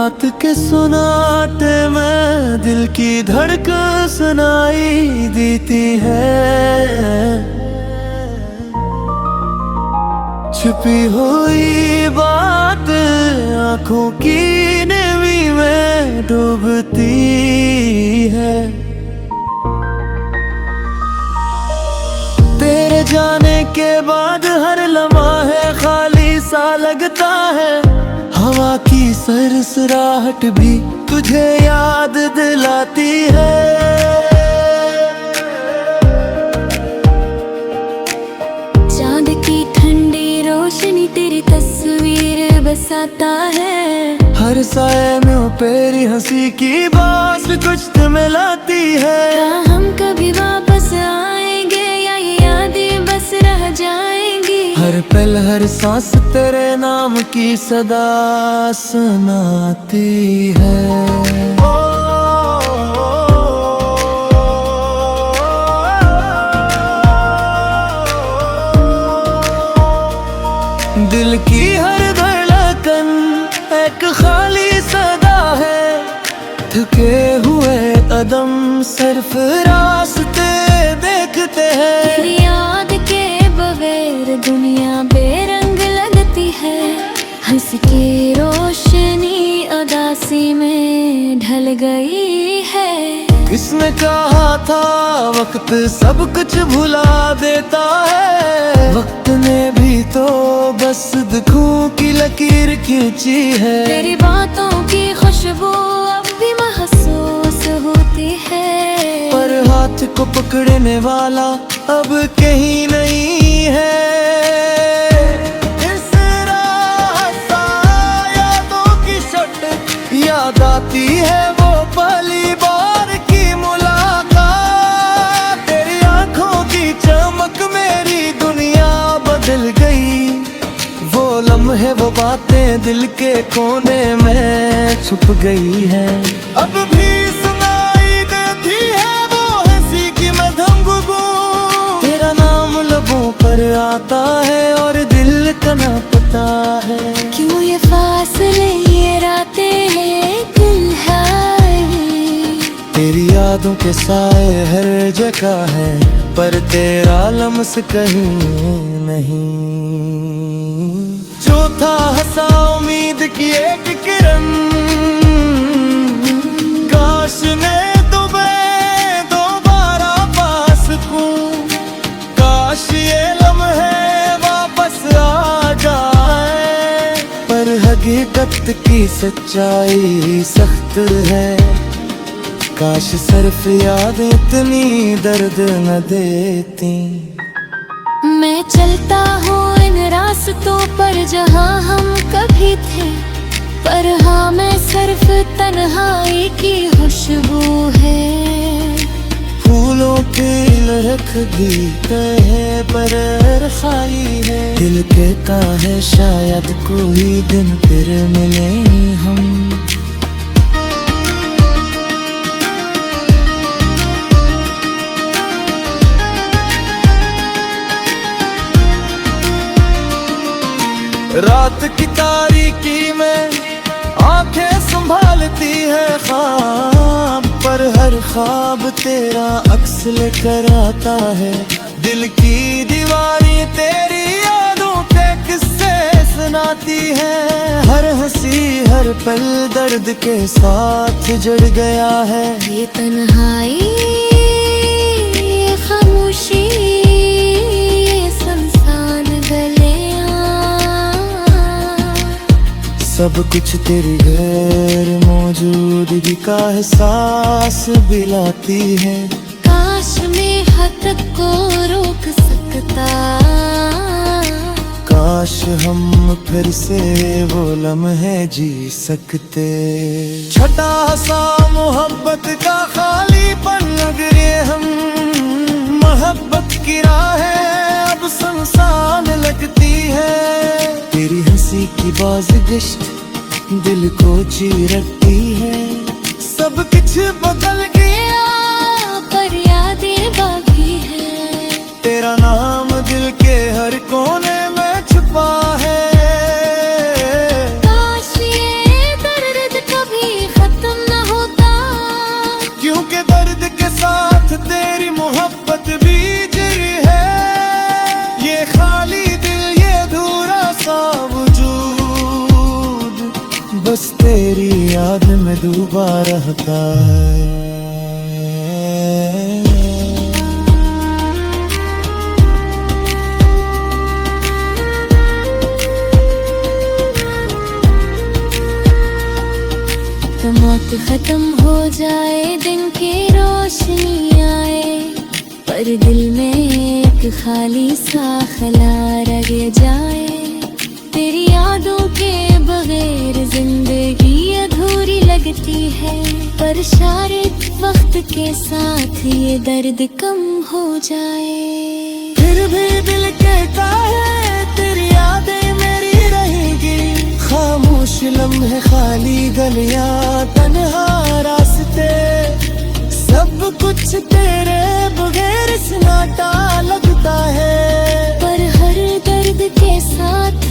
रात के सुनाटे में दिल की धड़कन सुनाई देती है। छुपी हुई बात आंखों की नीवी में डूबती है। तेरे जाने के बाद हर लम्हा है खाली सा लगता है। हवा की सरसराहट भी तुझे याद दिलाती है। चांद की ठंडी रोशनी तेरी तस्वीर बसाता है। हर साए में तेरी हंसी की बात कुछ तो मिलाती है। क्या हम कभी वापस आएंगे या ये यादें बस रह जाएंगी। हर पल हर सांस तेरे नाम की सदा सुनाती है। दिल की हर धड़कन एक खाली सदा है। थके हुए कदम सिर्फ रास्ते देखते हैं। तेरी याद के बगैर दुनिया बेरंग लगती है। हंस के रोशनी उदासी में ढल गई है। किसने कहा था वक्त सब कुछ भुला देता है। वक्त ने भी तो बस दुखों की लकीर खींची है। तेरी बातों की खुशबू अब भी महसूस होती है। पर हाथ को पकड़ने वाला अब कहीं नहीं है। इस रास्ता यादों की शट याद आती है वो पहली बार की मुलाकात। तेरी आंखों की चमक मेरी दुनिया बदल गई। वो लम्हे वो बातें दिल के कोने में छुप गई है। अब भी सुनाई देती है वो हंसी की मधुर गुगू। तेरा नाम लबों पर आता है और दिल का ना पता है। क्यों ये फासले ये रातें हैं तन्हाई। तेरी यादों के साए हर जगह है पर तेरा लम्स कहीं नहीं। जो था हंसा उम्मीद की एक किरण, काश मैं तुम्हें दोबारा पा सकूं। काश ये लम्हे वापस आ जाए। पर हकीकत की सच्चाई सख्त है। काश सिर्फ याद इतनी दर्द न देती। मैं चलता हूँ इन रास्तों पर जहाँ हम कभी थे। पर हाँ मैं सिर्फ तन्हाई की खुशबू है। फूलों की लहक भी है पर खाली है। दिल कहता है शायद कोई दिन फिर मिले हम। रात की तारीकी में आंखें संभालती है ख्वाब। पर हर ख्वाब तेरा अक्स लेकर आता है। दिल की दीवारी तेरी यादों के किस्से सुनाती है। हर हंसी हर पल दर्द के साथ जुड़ गया है। ये तन्हाई ये खामोशी ये सुनसान गलियां सब कुछ तेरी गैर मौजूदगी का एहसास भी लाती है। काश मैं हद को रोक सकता। काश हम फिर से वो लम्हे जी सकते। छटा सा मोहब्बत का खालीपन लग रहे हम। मोहब्बत की राहें अब सुनसान लगती है। तेरी हंसी की बाज़गिश्त दिल को चीरती है। सब कुछ बदल गया पर यादें बाकी है। तेरा नाम दिल के हर कोने में छुपा है। काश ये दर्द का डूबा रहता है। तो मौत खत्म हो जाए, दिन की रोशनी आए, पर दिल में एक खाली सा खला रह जाए। तेरी यादों के बगैर जिंदगी अधूरी लगती है, पर शायद वक्त के साथ ये दर्द कम हो जाए। फिर भी दिल कहता है तेरी यादें मेरी रहेंगी, खामोश लम्हे खाली गलियां तन्हा रास्ते, सब कुछ तेरे बगैर सन्नाटा लगता है। पर हर दर्द के साथ